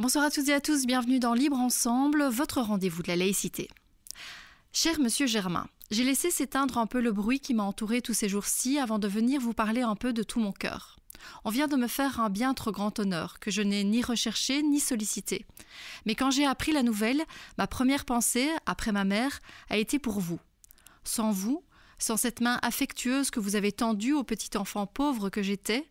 Bonsoir à toutes et à tous, bienvenue dans Libre Ensemble, votre rendez-vous de la laïcité. Cher Monsieur Germain, j'ai laissé s'éteindre un peu le bruit qui m'a entouré tous ces jours-ci avant de venir vous parler un peu de tout mon cœur. On vient de me faire un bien trop grand honneur que je n'ai ni recherché ni sollicité. Mais quand j'ai appris la nouvelle, ma première pensée, après ma mère, a été pour vous. Sans vous, sans cette main affectueuse que vous avez tendue au petit enfant pauvre que j'étais,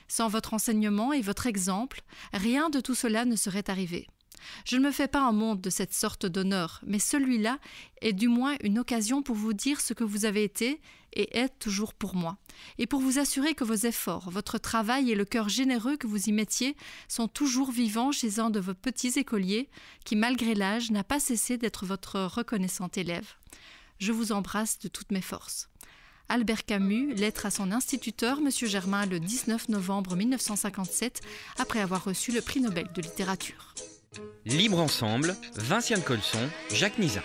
sans votre enseignement et votre exemple, rien de tout cela ne serait arrivé. Je ne me fais pas un monde de cette sorte d'honneur, mais celui-là est du moins une occasion pour vous dire ce que vous avez été et êtes toujours pour moi, et pour vous assurer que vos efforts, votre travail et le cœur généreux que vous y mettiez sont toujours vivants chez un de vos petits écoliers qui, malgré l'âge, n'a pas cessé d'être votre reconnaissant élève. Je vous embrasse de toutes mes forces. Albert Camus, lettre à son instituteur, M. Germain, le 19 novembre 1957, après avoir reçu le prix Nobel de littérature. Libre Ensemble, Vinciane Colson, Jacques Nizat.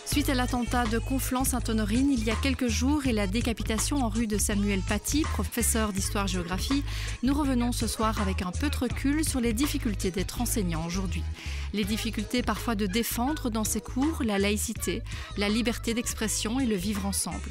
Suite à l'attentat de Conflans-Sainte-Honorine il y a quelques jours et la décapitation en rue de Samuel Paty, professeur d'histoire-géographie, nous revenons ce soir avec un peu de recul sur les difficultés d'être enseignant aujourd'hui. Les difficultés parfois de défendre dans ces cours la laïcité, la liberté d'expression et le vivre ensemble.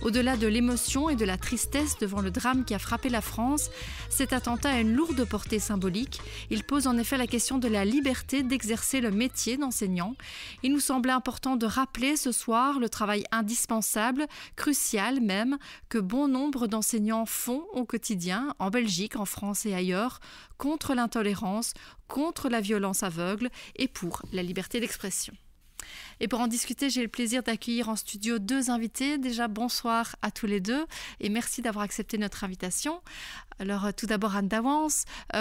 Au-delà de l'émotion et de la tristesse devant le drame qui a frappé la France, cet attentat a une lourde portée symbolique. Il pose en effet la question de la liberté d'exercer le métier d'enseignant. Il nous semblait important de rappeler ce soir le travail indispensable, crucial même, que bon nombre d'enseignants font au quotidien, en Belgique, en France et ailleurs, contre l'intolérance, contre la violence aveugle et pour la liberté d'expression. Et pour en discuter, j'ai le plaisir d'accueillir en studio deux invités. Déjà, bonsoir à tous les deux et merci d'avoir accepté notre invitation. Alors, tout d'abord, Anne Dawans,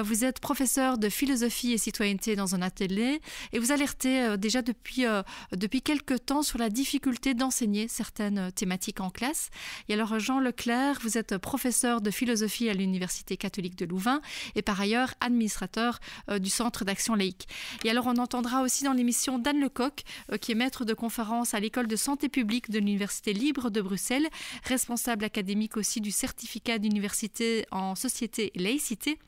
vous êtes professeure de philosophie et citoyenneté dans un atelier et vous alertez déjà depuis quelques temps sur la difficulté d'enseigner certaines thématiques en classe. Et alors, Jean Leclerc, vous êtes professeur de philosophie à l'Université catholique de Louvain et par ailleurs administrateur du Centre d'action laïque. Et alors, on entendra aussi dans l'émission d'Anne Lecoq, qui est maître de conférence à l'école de santé publique de l'Université libre de Bruxelles, responsable académique aussi du certificat d'université en société et laïcité.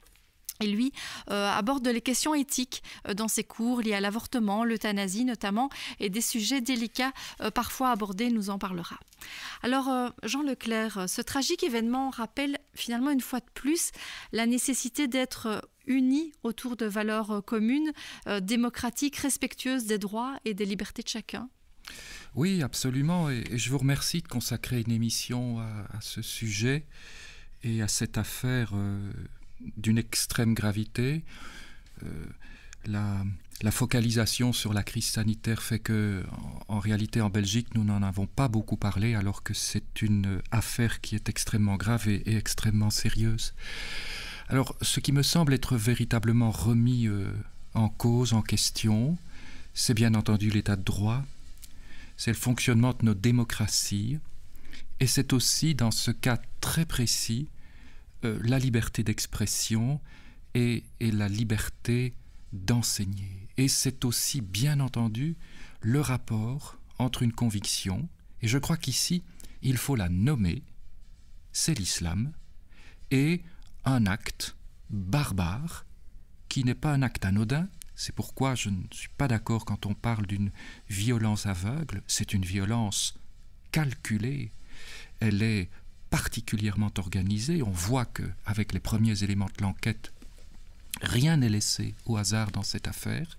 Et lui aborde les questions éthiques dans ses cours liés à l'avortement, l'euthanasie notamment, et des sujets délicats parfois abordés, nous en parlera. Alors Jean Leclerc, ce tragique événement rappelle finalement une fois de plus la nécessité d'être unis autour de valeurs communes, démocratiques, respectueuses des droits et des libertés de chacun. Oui, absolument, et je vous remercie de consacrer une émission à ce sujet et à cette affaire d'une extrême gravité. La focalisation sur la crise sanitaire fait que, en réalité, en Belgique, nous n'en avons pas beaucoup parlé, alors que c'est une affaire qui est extrêmement grave et extrêmement sérieuse. Alors, ce qui me semble être véritablement remis en cause, en question, c'est bien entendu l'état de droit, c'est le fonctionnement de nos démocraties, et c'est aussi, dans ce cas très précis, la liberté d'expression et la liberté d'enseigner. Et c'est aussi, bien entendu, le rapport entre une conviction, et je crois qu'ici, il faut la nommer, c'est l'islam, et un acte barbare, qui n'est pas un acte anodin. C'est pourquoi je ne suis pas d'accord quand on parle d'une violence aveugle. C'est une violence calculée. Elle est particulièrement organisée. On voit qu'avec les premiers éléments de l'enquête, rien n'est laissé au hasard dans cette affaire.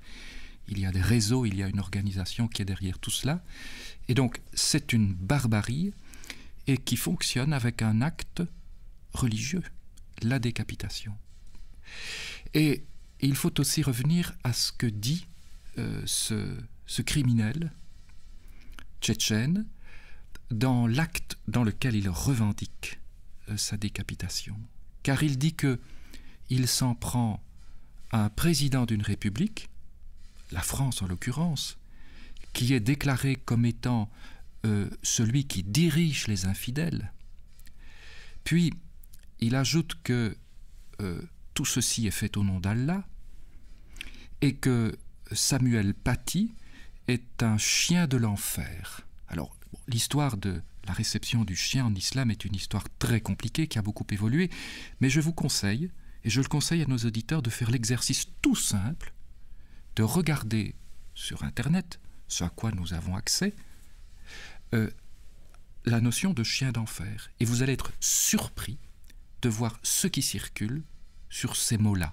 Il y a des réseaux, il y a une organisation qui est derrière tout cela. Et donc, c'est une barbarie et qui fonctionne avec un acte religieux, la décapitation. Et il faut aussi revenir à ce que dit ce criminel tchétchène dans l'acte dans lequel il revendique sa décapitation. Car il dit qu'il s'en prend à un président d'une république, la France en l'occurrence, qui est déclaré comme étant celui qui dirige les infidèles. Puis, il ajoute que tout ceci est fait au nom d'Allah et que Samuel Paty est un chien de l'enfer. Alors, l'histoire de la réception du chien en islam est une histoire très compliquée qui a beaucoup évolué, mais je vous conseille, Et je le conseille à nos auditeurs de faire l'exercice tout simple de regarder sur Internet, ce à quoi nous avons accès, la notion de chien d'enfer. Et vous allez être surpris de voir ce qui circule sur ces mots-là.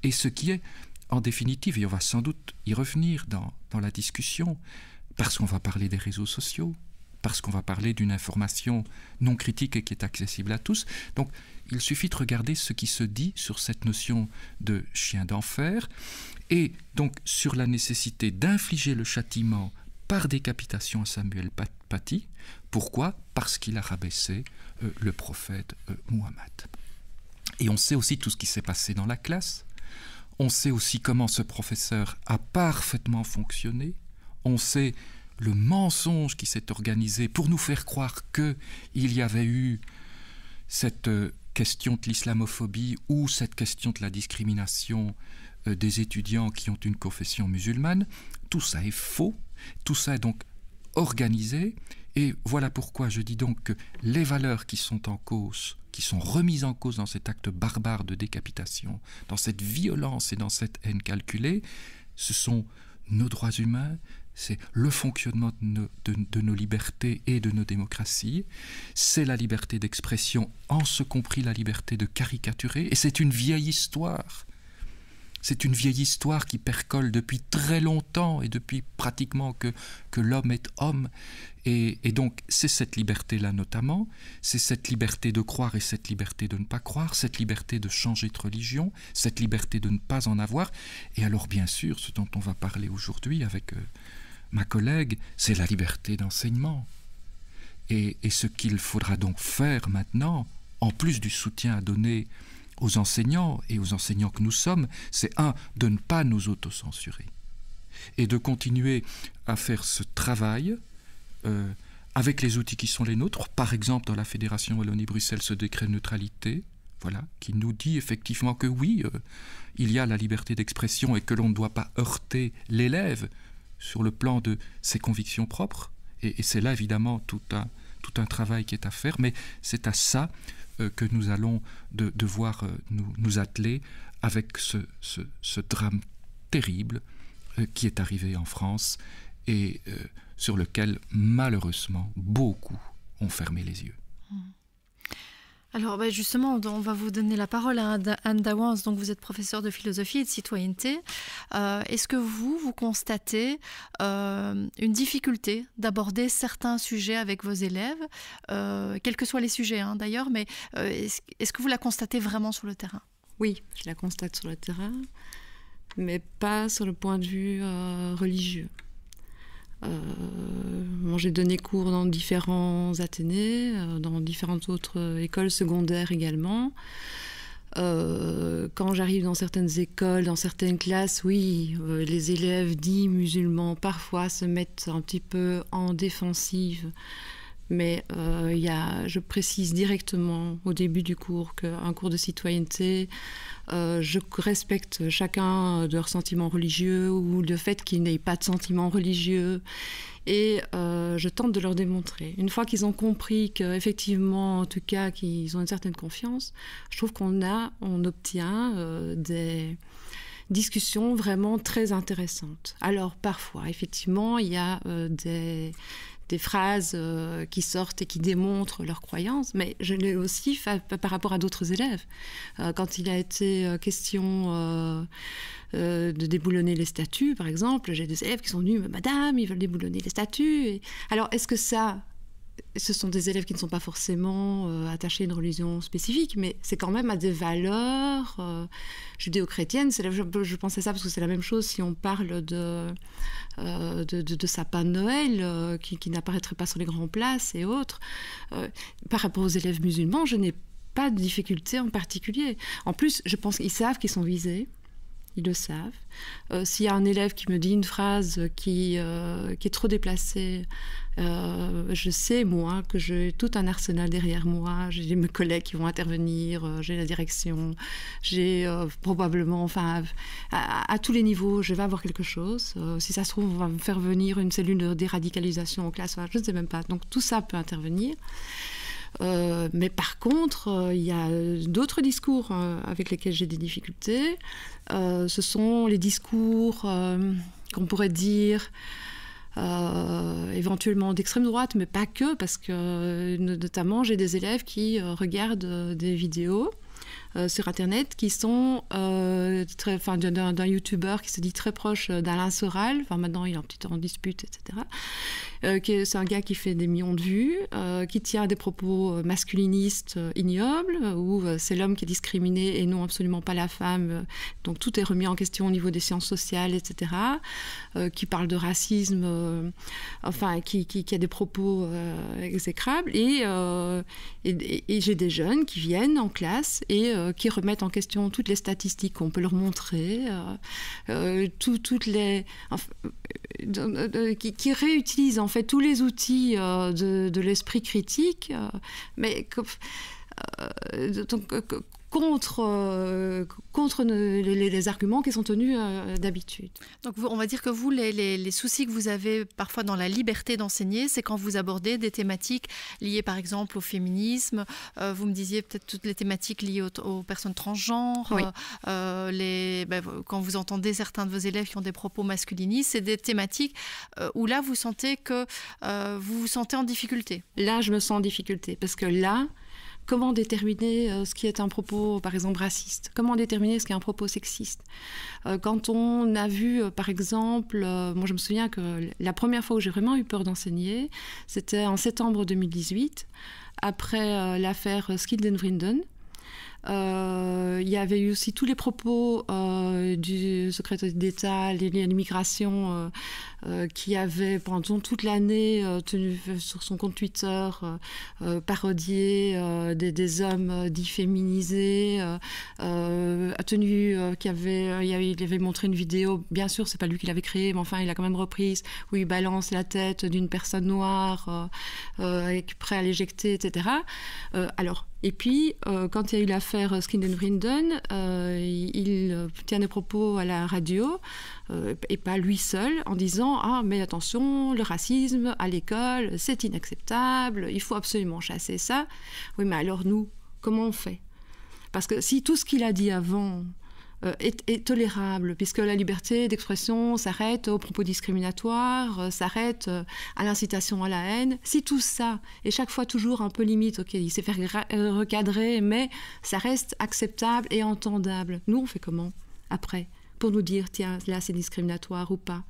Et ce qui est, en définitive, et on va sans doute y revenir dans la discussion, parce qu'on va parler des réseaux sociaux, parce qu'on va parler d'une information non critique et qui est accessible à tous. Donc, il suffit de regarder ce qui se dit sur cette notion de chien d'enfer, et donc sur la nécessité d'infliger le châtiment par décapitation à Samuel Paty. Pourquoi ? Parce qu'il a rabaissé le prophète Muhammad. Et on sait aussi tout ce qui s'est passé dans la classe. On sait aussi comment ce professeur a parfaitement fonctionné. On sait le mensonge qui s'est organisé pour nous faire croire qu'il y avait eu cette question de l'islamophobie ou cette question de la discrimination des étudiants qui ont une confession musulmane. Tout ça est faux, tout ça est donc organisé, et voilà pourquoi je dis donc que les valeurs qui sont en cause, qui sont remises en cause dans cet acte barbare de décapitation, dans cette violence et dans cette haine calculée, ce sont nos droits humains, c'est le fonctionnement de nos libertés et de nos démocraties, c'est la liberté d'expression, en ce compris la liberté de caricaturer, et c'est une vieille histoire. C'est une vieille histoire qui percole depuis très longtemps et depuis pratiquement que l'homme est homme. Et donc c'est cette liberté-là notamment, c'est cette liberté de croire et cette liberté de ne pas croire, cette liberté de changer de religion, cette liberté de ne pas en avoir. Et alors bien sûr, ce dont on va parler aujourd'hui avec ma collègue, c'est la liberté d'enseignement. Et ce qu'il faudra donc faire maintenant, en plus du soutien à donner aux enseignants et aux enseignants que nous sommes, c'est de ne pas nous autocensurer et de continuer à faire ce travail avec les outils qui sont les nôtres, par exemple dans la Fédération Wallonie-Bruxelles, ce décret de neutralité, voilà, qui nous dit effectivement que oui, il y a la liberté d'expression et que l'on ne doit pas heurter l'élève sur le plan de ses convictions propres, et c'est là évidemment tout un travail qui est à faire, mais c'est à ça que nous allons devoir nous atteler avec ce drame terrible qui est arrivé en France et sur lequel malheureusement beaucoup ont fermé les yeux. Alors justement, on va vous donner la parole à Anne Douwans, donc vous êtes professeur de philosophie et de citoyenneté. Est-ce que vous constatez une difficulté d'aborder certains sujets avec vos élèves, quels que soient les sujets d'ailleurs, mais est-ce que vous la constatez vraiment sur le terrain ? Oui, je la constate sur le terrain, mais pas sur le point de vue religieux. J'ai donné cours dans différents athénés, dans différentes autres écoles secondaires également. Quand j'arrive dans certaines écoles, dans certaines classes, oui, les élèves dits musulmans parfois se mettent un petit peu en défensive. Mais je précise directement au début du cours qu'un cours de citoyenneté, je respecte chacun de leurs sentiments religieux ou le fait qu'ils n'aient pas de sentiments religieux. Et je tente de leur démontrer. Une fois qu'ils ont compris qu'effectivement, en tout cas, qu'ils ont une certaine confiance, je trouve on obtient des discussions vraiment très intéressantes. Alors parfois, effectivement, il y a des phrases qui sortent et qui démontrent leurs croyances, mais je l'ai aussi fait par rapport à d'autres élèves. Quand il a été question de déboulonner les statues, par exemple, j'ai des élèves qui sont venus, madame, ils veulent déboulonner les statues. Alors, est-ce que ce sont des élèves qui ne sont pas forcément attachés à une religion spécifique, mais c'est quand même à des valeurs judéo-chrétiennes. Je pense à ça parce que c'est la même chose si on parle de sapin de Noël qui n'apparaîtrait pas sur les grandes places et autres. Par rapport aux élèves musulmans, je n'ai pas de difficulté en particulier. En plus, je pense qu'ils savent qu'ils sont visés. Ils le savent. S'il y a un élève qui me dit une phrase qui est trop déplacée, je sais, moi, que j'ai tout un arsenal derrière moi. J'ai mes collègues qui vont intervenir, j'ai la direction, j'ai probablement, enfin, à tous les niveaux, je vais avoir quelque chose. Si ça se trouve, on va me faire venir une cellule de déradicalisation en classe, je ne sais même pas. Donc tout ça peut intervenir. Mais par contre, il y a d'autres discours avec lesquels j'ai des difficultés. Ce sont les discours qu'on pourrait dire éventuellement d'extrême droite, mais pas que, parce que notamment j'ai des élèves qui regardent des vidéos sur Internet qui sont d'un youtubeur qui se dit très proche d'Alain Soral. Enfin, maintenant, il est un petit peu en dispute, etc. C'est un gars qui fait des millions de vues, qui tient des propos masculinistes ignobles, où c'est l'homme qui est discriminé et non absolument pas la femme. Donc, tout est remis en question au niveau des sciences sociales, etc. Qui parle de racisme, qui a des propos exécrables. Et j'ai des jeunes qui viennent en classe et qui remettent en question toutes les statistiques qu'on peut leur montrer, qui réutilisent en fait tous les outils de l'esprit critique, mais contre les arguments qui sont tenus d'habitude. Donc on va dire que vous, les soucis que vous avez parfois dans la liberté d'enseigner, c'est quand vous abordez des thématiques liées par exemple au féminisme, vous me disiez peut-être toutes les thématiques liées aux personnes transgenres, oui. Quand vous entendez certains de vos élèves qui ont des propos masculinistes, c'est des thématiques où là vous sentez que vous vous sentez en difficulté. Là je me sens en difficulté, parce que là, comment déterminer ce qui est un propos, par exemple, raciste? Comment déterminer ce qui est un propos sexiste? Quand on a vu, par exemple, moi je me souviens que la première fois où j'ai vraiment eu peur d'enseigner, c'était en septembre 2018, après l'affaire Skilden-Vrienden. Il y avait eu aussi tous les propos du secrétaire d'État liés à l'immigration qui avait pendant toute l'année tenu sur son compte Twitter parodié des hommes dits féminisés, il avait montré une vidéo, bien sûr c'est pas lui qui l'avait créée, mais enfin il a quand même reprise, où il balance la tête d'une personne noire prêt à l'éjecter, etc. Et puis, quand il y a eu l'affaire Skilden-Vrienden, il tient des propos à la radio, et pas lui seul, en disant « Ah, mais attention, le racisme à l'école, c'est inacceptable, il faut absolument chasser ça. » Oui, mais alors nous, comment on fait? Parce que si tout ce qu'il a dit avant est tolérable, puisque la liberté d'expression s'arrête aux propos discriminatoires, s'arrête à l'incitation à la haine. Si tout ça est chaque fois toujours un peu limite, ok, il sait faire recadrer, mais ça reste acceptable et entendable. Nous, on fait comment après pour nous dire, tiens, là c'est discriminatoire ou pas?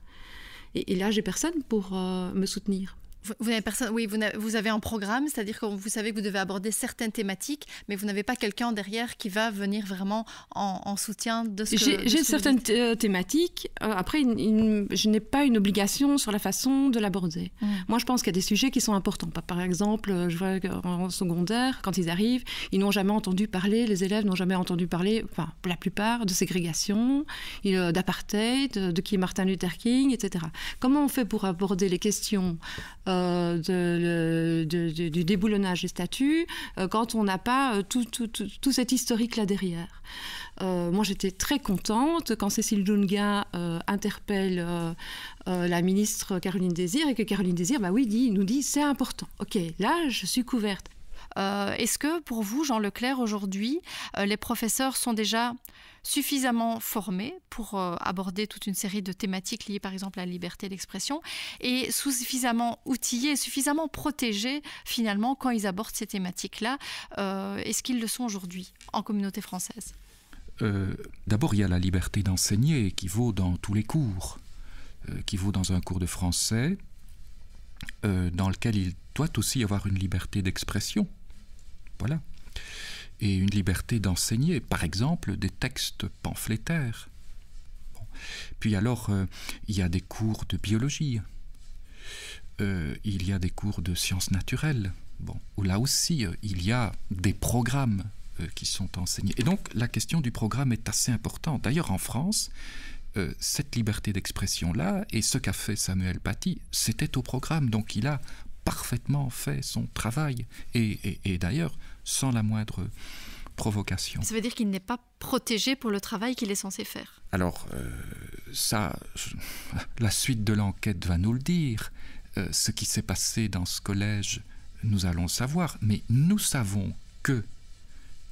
Et là, j'ai personne pour me soutenir. Vous n'avez personne, oui, vous avez un programme, c'est-à-dire que vous savez que vous devez aborder certaines thématiques, mais vous n'avez pas quelqu'un derrière qui va venir vraiment en soutien de ce que... J'ai certaines thématiques. Après, je n'ai pas une obligation sur la façon de l'aborder. Moi, je pense qu'il y a des sujets qui sont importants. Par exemple, je vois qu'en secondaire, quand ils arrivent, ils n'ont jamais entendu parler, les élèves n'ont jamais entendu parler, enfin, pour la plupart, de ségrégation, d'apartheid, de qui est Martin Luther King, etc. Comment on fait pour aborder les questions du déboulonnage des statuts quand on n'a pas tout cet historique là derrière. Moi j'étais très contente quand Cécile Djounga interpelle la ministre Caroline Désir, et que Caroline Désir nous dit c'est important, ok, là je suis couverte. Est-ce que pour vous, Jean Leclerc, aujourd'hui, les professeurs sont déjà suffisamment formés pour aborder toute une série de thématiques liées par exemple à la liberté d'expression, et suffisamment outillés, suffisamment protégés finalement quand ils abordent ces thématiques-là? Est-ce qu'ils le sont aujourd'hui en communauté française? D'abord, il y a la liberté d'enseigner qui vaut dans tous les cours, qui vaut dans un cours de français, dans lequel il doit aussi y avoir une liberté d'expression. Voilà. Et une liberté d'enseigner, par exemple, des textes pamphlétaires. Bon. Puis alors, il y a des cours de biologie, il y a des cours de sciences naturelles, où là aussi, il y a des programmes qui sont enseignés. Et donc, la question du programme est assez importante. D'ailleurs, en France, cette liberté d'expression-là, et ce qu'a fait Samuel Paty, c'était au programme. Donc, il a parfaitement fait son travail, et d'ailleurs sans la moindre provocation. Ça veut dire qu'il n'est pas protégé pour le travail qu'il est censé faire? Alors la suite de l'enquête va nous le dire. Ce qui s'est passé dans ce collège nous allons le savoir, mais nous savons que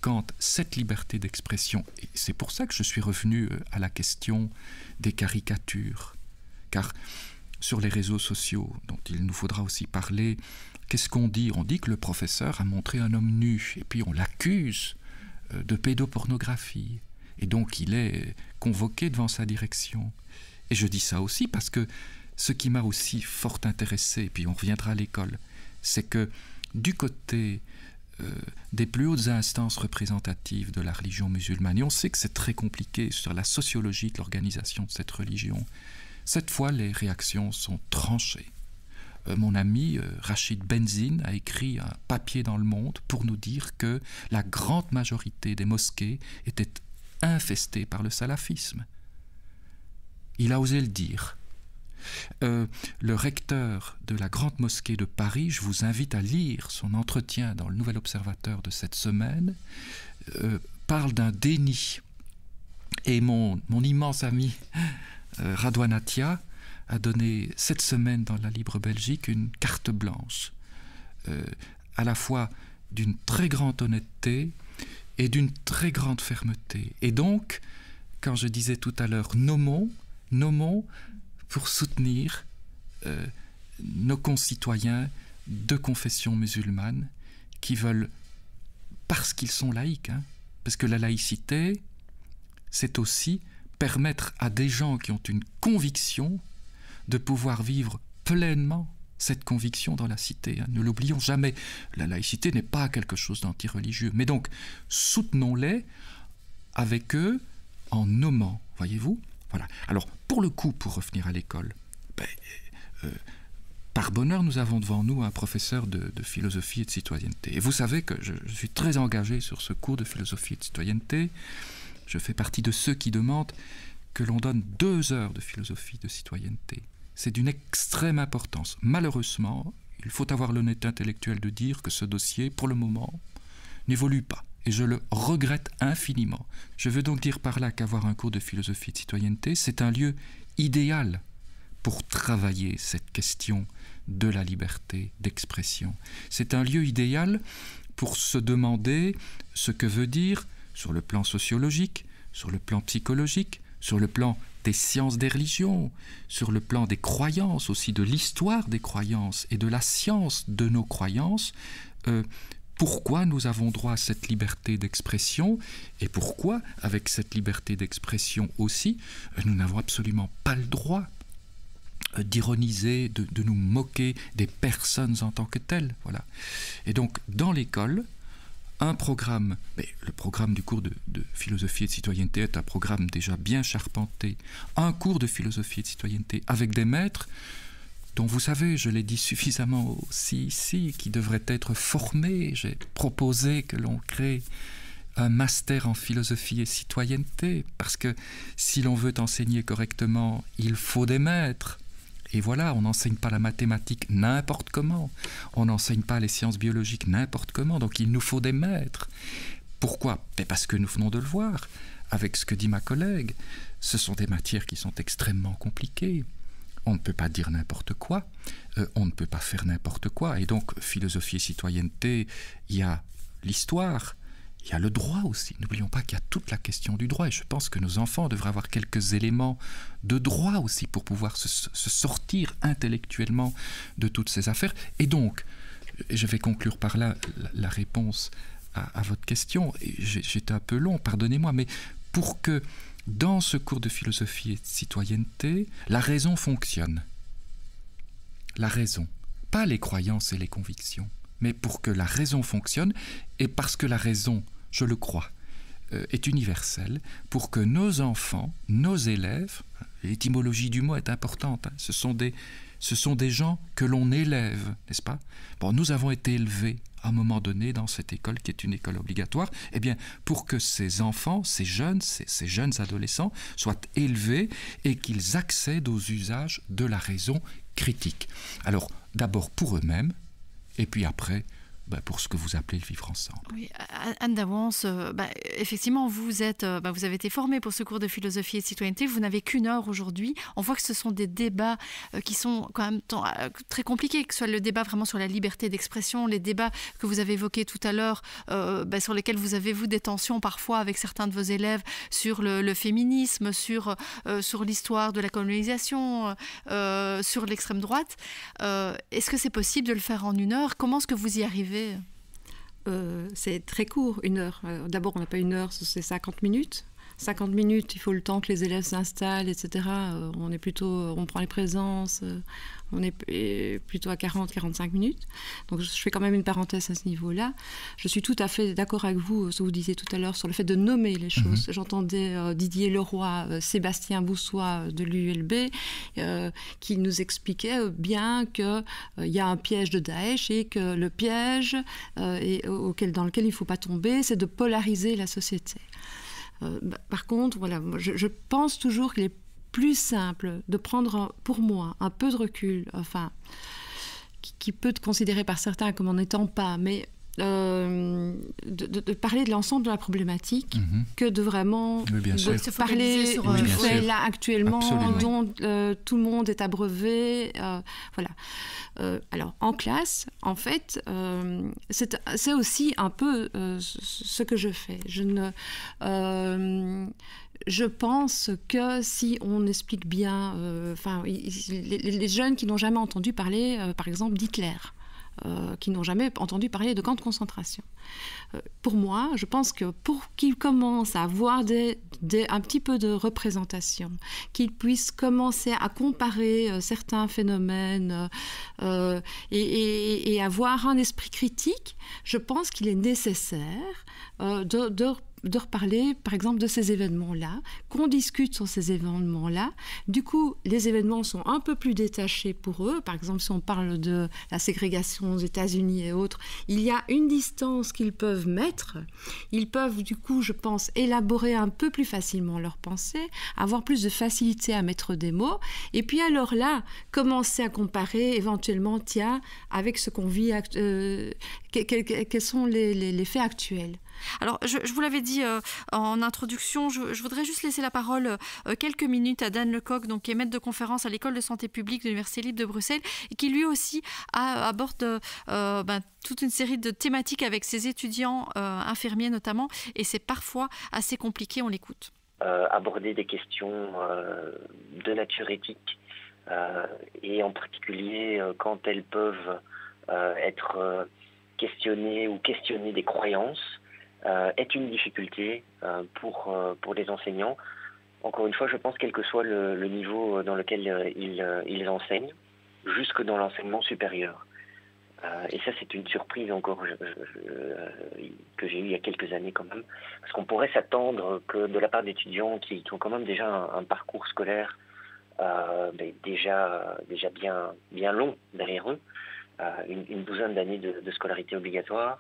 quand cette liberté d'expression, et c'est pour ça que je suis revenu à la question des caricatures, car sur les réseaux sociaux, dont il nous faudra aussi parler, qu'est-ce qu'on dit? On dit que le professeur a montré un homme nu, et puis on l'accuse de pédopornographie, et donc il est convoqué devant sa direction. Et je dis ça aussi parce que ce qui m'a aussi fort intéressé, et puis on reviendra à l'école, c'est que du côté des plus hautes instances représentatives de la religion musulmane, et on sait que c'est très compliqué sur la sociologie de l'organisation de cette religion, cette fois les réactions sont tranchées. Mon ami Rachid Benzine a écrit un papier dans Le Monde pour nous dire que la grande majorité des mosquées étaient infestées par le salafisme. Il a osé le dire. Le recteur de la grande mosquée de Paris, je vous invite à lire son entretien dans le Nouvel Observateur de cette semaine, parle d'un déni. Et mon immense ami Radouane Atia a donné cette semaine dans la Libre Belgique une carte blanche, à la fois d'une très grande honnêteté et d'une très grande fermeté. Et donc, quand je disais tout à l'heure, nommons pour soutenir nos concitoyens de confession musulmane qui veulent, parce qu'ils sont laïcs, parce que la laïcité, c'est aussi permettre à des gens qui ont une conviction de pouvoir vivre pleinement cette conviction dans la cité. Ne l'oublions jamais, la laïcité n'est pas quelque chose d'anti-religieux. Mais donc, soutenons-les avec eux en nommant, voyez-vous. Voilà. Alors, pour le coup, pour revenir à l'école, par bonheur, nous avons devant nous un professeur de philosophie et de citoyenneté. Et vous savez que je suis très engagé sur ce cours de philosophie et de citoyenneté. Je fais partie de ceux qui demandent que l'on donne 2 heures de philosophie de citoyenneté. C'est d'une extrême importance. Malheureusement, il faut avoir l'honnêteté intellectuelle de dire que ce dossier, pour le moment, n'évolue pas. Et je le regrette infiniment. Je veux donc dire par là qu'avoir un cours de philosophie de citoyenneté, c'est un lieu idéal pour travailler cette question de la liberté d'expression. C'est un lieu idéal pour se demander ce que veut dire, sur le plan sociologique, sur le plan psychologique, sur le plan des sciences des religions, sur le plan des croyances, aussi de l'histoire des croyances et de la science de nos croyances, pourquoi nous avons droit à cette liberté d'expression et pourquoi, avec cette liberté d'expression aussi, nous n'avons absolument pas le droit d'ironiser, de nous moquer des personnes en tant que telles. Voilà. Et donc, dans l'école, un programme, mais le programme du cours de philosophie et de citoyenneté est un programme déjà bien charpenté, un cours de philosophie et de citoyenneté avec des maîtres dont vous savez, je l'ai dit suffisamment aussi ici, qui devraient être formés. J'ai proposé que l'on crée un master en philosophie et citoyenneté, parce que si l'on veut enseigner correctement, il faut des maîtres. Et voilà, on n'enseigne pas la mathématique n'importe comment, on n'enseigne pas les sciences biologiques n'importe comment, donc il nous faut des maîtres. Pourquoi ? Parce que nous venons de le voir, avec ce que dit ma collègue, ce sont des matières qui sont extrêmement compliquées. On ne peut pas dire n'importe quoi, on ne peut pas faire n'importe quoi. Et donc, philosophie et citoyenneté, il y a l'histoire, il y a le droit aussi. N'oublions pas qu'il y a toute la question du droit. Et je pense que nos enfants devraient avoir quelques éléments de droit aussi pour pouvoir se sortir intellectuellement de toutes ces affaires. Et donc, je vais conclure par là la réponse à votre question. J'étais un peu long, pardonnez-moi, mais pour que dans ce cours de philosophie et de citoyenneté, la raison fonctionne. La raison, pas les croyances et les convictions, mais pour que la raison fonctionne, et parce que la raison, je le crois, est universelle, pour que nos enfants, nos élèves, l'étymologie du mot est importante, hein, ce sont des gens que l'on élève, n'est-ce pas ? Bon, nous avons été élevés à un moment donné dans cette école qui est une école obligatoire, eh bien, pour que ces enfants, ces jeunes adolescents soient élevés et qu'ils accèdent aux usages de la raison critique. Alors, d'abord pour eux-mêmes, et puis après, pour ce que vous appelez le vivre ensemble. Oui, Anne Douans, effectivement, vous avez été formée pour ce cours de philosophie et de citoyenneté. Vous n'avez qu'une heure aujourd'hui. On voit que ce sont des débats qui sont quand même très compliqués, que ce soit le débat vraiment sur la liberté d'expression, les débats que vous avez évoqués tout à l'heure, sur lesquels vous avez, vous, des tensions parfois avec certains de vos élèves sur le féminisme, sur l'histoire de la colonisation, sur l'extrême droite. Est-ce que c'est possible de le faire en une heure? Comment est-ce que vous y arrivez? C'est très court, une heure. D'abord, on n'a pas une heure, c'est 50 minutes. 50 minutes, il faut le temps que les élèves s'installent, etc. On prend les présences, on est plutôt à 40-45 minutes. Donc je fais quand même une parenthèse à ce niveau-là. Je suis tout à fait d'accord avec vous, ce que vous disiez tout à l'heure, sur le fait de nommer les choses. J'entendais Didier Leroy, Sébastien Boussois de l'ULB, qui nous expliquait bien qu'il y a un piège de Daesh et que le piège dans lequel il ne faut pas tomber, c'est de polariser la société. Par contre, voilà, je pense toujours qu'il est plus simple de prendre, pour moi, un peu de recul, enfin, qui peut être considéré par certains comme en n'étant pas, mais de parler de l'ensemble de la problématique que de vraiment parler du fait là actuellement dont tout le monde est abreuvé. Voilà. Alors, en classe, en fait, c'est aussi un peu ce que je fais. Je pense que si on explique bien, les jeunes qui n'ont jamais entendu parler, par exemple, d'Hitler, qui n'ont jamais entendu parler de camps de concentration. Pour moi, je pense que pour qu'ils commencent à avoir un petit peu de représentation, qu'ils puissent commencer à comparer certains phénomènes et avoir un esprit critique, je pense qu'il est nécessaire de reparler, par exemple, de ces événements-là, qu'on discute sur ces événements-là. Du coup, les événements sont un peu plus détachés pour eux. Par exemple, si on parle de la ségrégation aux États-Unis et autres, il y a une distance qu'ils peuvent mettre. Ils peuvent, du coup, je pense, élaborer un peu plus facilement leurs pensées, avoir plus de facilité à mettre des mots. Et puis alors là, commencer à comparer éventuellement, avec ce qu'on vit, quels sont les faits actuels. Alors, je vous l'avais dit en introduction, je voudrais juste laisser la parole quelques minutes à Dan Lecoq, donc, qui est maître de conférence à l'École de santé publique de l'Université libre de Bruxelles, et qui lui aussi aborde toute une série de thématiques avec ses étudiants infirmiers notamment, et c'est parfois assez compliqué, on l'écoute. Aborder des questions de nature éthique, et en particulier quand elles peuvent être questionnées ou questionner des croyances, est une difficulté pour les enseignants. Encore une fois, je pense quel que soit le niveau dans lequel ils enseignent, jusque dans l'enseignement supérieur. Et ça, c'est une surprise encore que j'ai eue il y a quelques années quand même, parce qu'on pourrait s'attendre que de la part d'étudiants qui ont quand même déjà un parcours scolaire déjà bien long derrière eux, une douzaine d'années de scolarité obligatoire,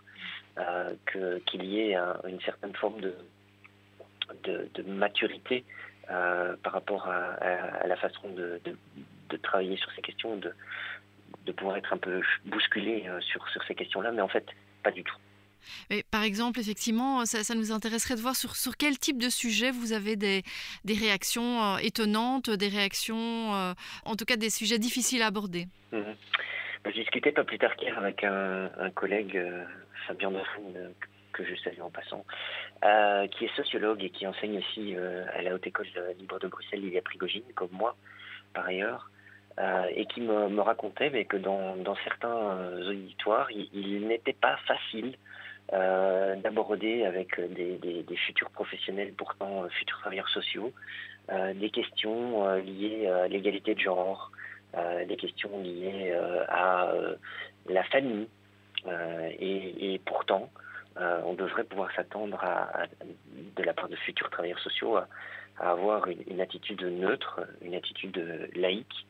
qu'il y ait une certaine forme de maturité par rapport à la façon de travailler sur ces questions, de pouvoir être un peu bousculé sur ces questions-là, mais en fait, pas du tout. Mais par exemple, effectivement, ça nous intéresserait de voir sur quel type de sujet vous avez des réactions étonnantes, des réactions, en tout cas des sujets difficiles à aborder. Je discutais pas plus tard qu'hier avec un collègue, Fabien Dafoun, que je salue en passant, qui est sociologue et qui enseigne aussi à la Haute École libre de Bruxelles, Lilia Prigogine, comme moi, par ailleurs, et qui me racontait que dans certains auditoires, il n'était pas facile d'aborder avec des futurs professionnels, pourtant futurs travailleurs sociaux, des questions liées à l'égalité de genre, des questions liées à la famille, et pourtant on devrait pouvoir s'attendre de la part de futurs travailleurs sociaux à avoir une attitude neutre, une attitude laïque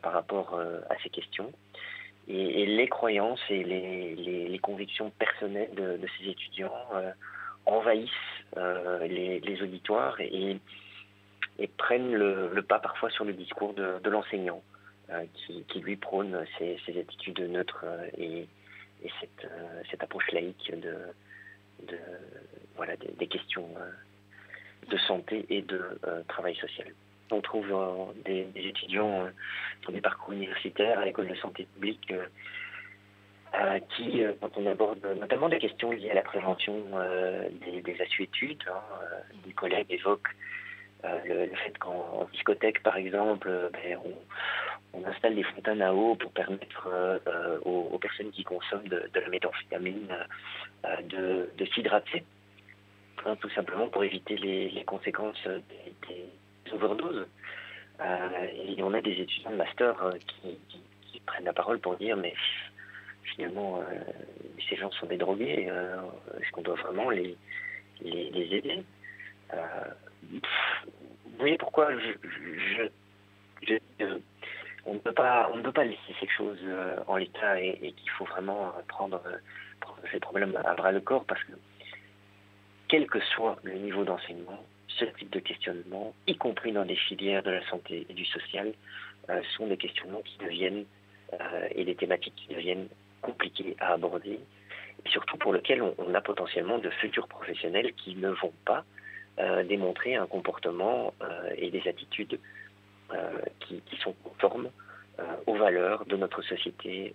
par rapport à ces questions. Et les croyances et les convictions personnelles de ces étudiants envahissent les auditoires et prennent le pas parfois sur le discours de l'enseignant, qui lui prône ces attitudes neutres et cette approche laïque des questions de santé et de travail social. On trouve des étudiants sur des parcours universitaires à l'école de santé publique qui, quand on aborde notamment des questions liées à la prévention des assuétudes, des collègues évoquent le fait qu'en discothèque, par exemple, on installe des fontaines à eau pour permettre aux personnes qui consomment de la méthamphétamine de s'hydrater, tout simplement pour éviter les conséquences des overdoses. Et on a des étudiants de master qui prennent la parole pour dire mais finalement ces gens sont des drogués, est-ce qu'on doit vraiment les aider? Vous voyez pourquoi on ne peut pas laisser ces choses en l'état et qu'il faut vraiment prendre ces problèmes à bras le corps, parce que quel que soit le niveau d'enseignement, ce type de questionnement, y compris dans des filières de la santé et du social, sont des questionnements qui deviennent et des thématiques qui deviennent compliquées à aborder, et surtout pour lesquelles on a potentiellement de futurs professionnels qui ne vont pas démontrer un comportement et des attitudes qui sont conformes aux valeurs de notre société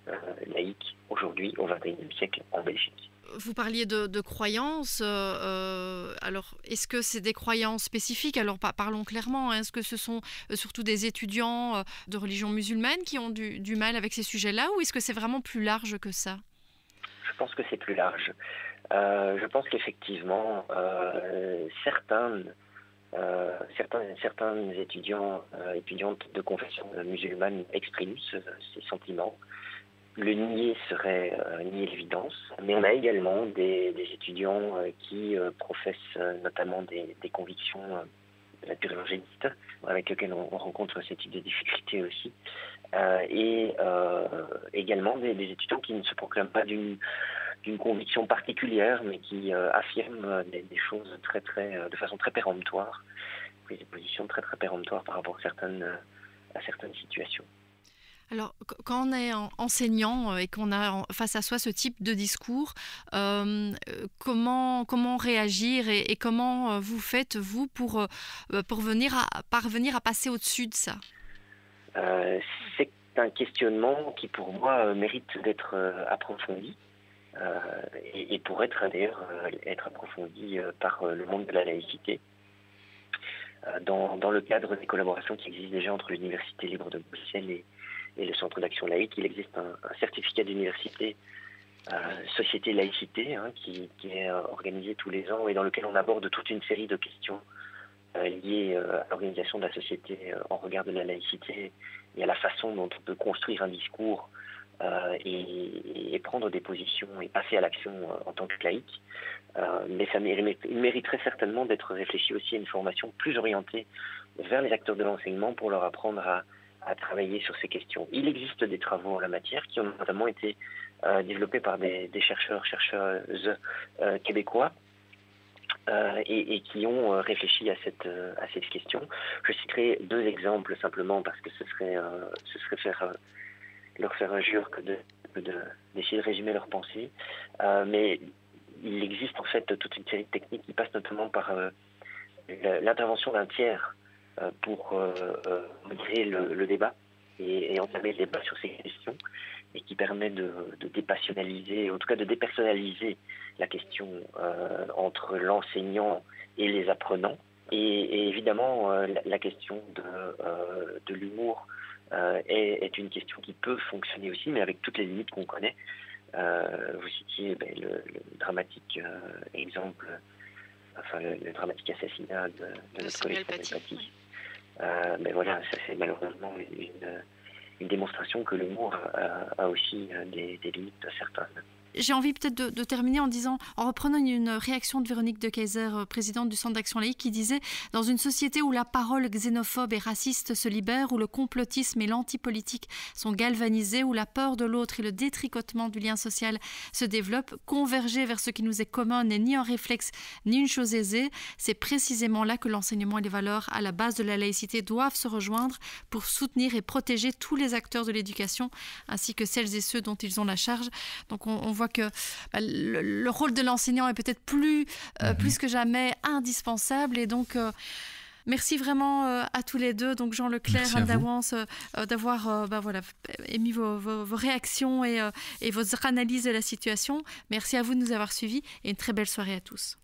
laïque aujourd'hui au XXIe siècle en Belgique. Vous parliez de croyances. Alors, est-ce que c'est des croyances spécifiques? Alors, parlons clairement. Est-ce que ce sont surtout des étudiants de religion musulmane qui ont du mal avec ces sujets-là, ou est-ce que c'est vraiment plus large que ça? Je pense que c'est plus large. Je pense qu'effectivement, certains étudiantes de confession musulmane expriment ces sentiments. Le nier serait nier l'évidence, mais on a également des étudiants qui professent notamment des convictions naturgénistes, avec lesquelles on rencontre ce type de difficultés aussi, et également des étudiants qui ne se proclament pas d'une conviction particulière, mais qui affirment des choses de façon très péremptoire, des positions très péremptoires par rapport à certaines situations. Alors, quand on est enseignant et qu'on a face à soi ce type de discours, comment réagir et comment vous faites, vous, pour parvenir à passer au-dessus de ça? C'est un questionnement qui, pour moi, mérite d'être approfondi et pour être approfondi par le monde de la laïcité. Dans le cadre des collaborations qui existent déjà entre l'Université libre de Bruxelles et le Centre d'action laïque, il existe un certificat d'université Société Laïcité qui est organisé tous les ans et dans lequel on aborde toute une série de questions liées à l'organisation de la société en regard de la laïcité et à la façon dont on peut construire un discours et prendre des positions et passer à l'action en tant que laïque. Mais il mériterait certainement d'être réfléchi aussi à une formation plus orientée vers les acteurs de l'enseignement pour leur apprendre à travailler sur ces questions. Il existe des travaux en la matière qui ont notamment été développés par des chercheuses québécois et qui ont réfléchi à cette question. Je citerai deux exemples simplement parce que ce serait leur faire injure que d'essayer de résumer leurs pensées. Mais il existe en fait toute une série de techniques qui passent notamment par l'intervention d'un tiers pour modérer le débat et entamer le débat sur ces questions, et qui permet de dépassionnaliser, en tout cas de dépersonnaliser la question entre l'enseignant et les apprenants. Et évidemment, la question de l'humour est une question qui peut fonctionner aussi, mais avec toutes les limites qu'on connaît. Vous citiez le dramatique exemple, le dramatique assassinat de notre collègue Samuel Paty. Mais voilà, ça c'est malheureusement une démonstration que l'humour a aussi des limites certaines. J'ai envie peut-être de terminer en reprenant une réaction de Véronique de Keyser, présidente du Centre d'action laïque, qui disait « Dans une société où la parole xénophobe et raciste se libère, où le complotisme et l'antipolitique sont galvanisés, où la peur de l'autre et le détricotement du lien social se développent, converger vers ce qui nous est commun n'est ni un réflexe ni une chose aisée. C'est précisément là que l'enseignement et les valeurs à la base de la laïcité doivent se rejoindre pour soutenir et protéger tous les acteurs de l'éducation, ainsi que celles et ceux dont ils ont la charge. » Donc on voit que le rôle de l'enseignant est peut-être plus que jamais indispensable. Et donc, merci vraiment à tous les deux. Donc Jean Leclerc, Anne Dawans, d'avoir émis vos réactions et votre analyse de la situation. Merci à vous de nous avoir suivis et une très belle soirée à tous.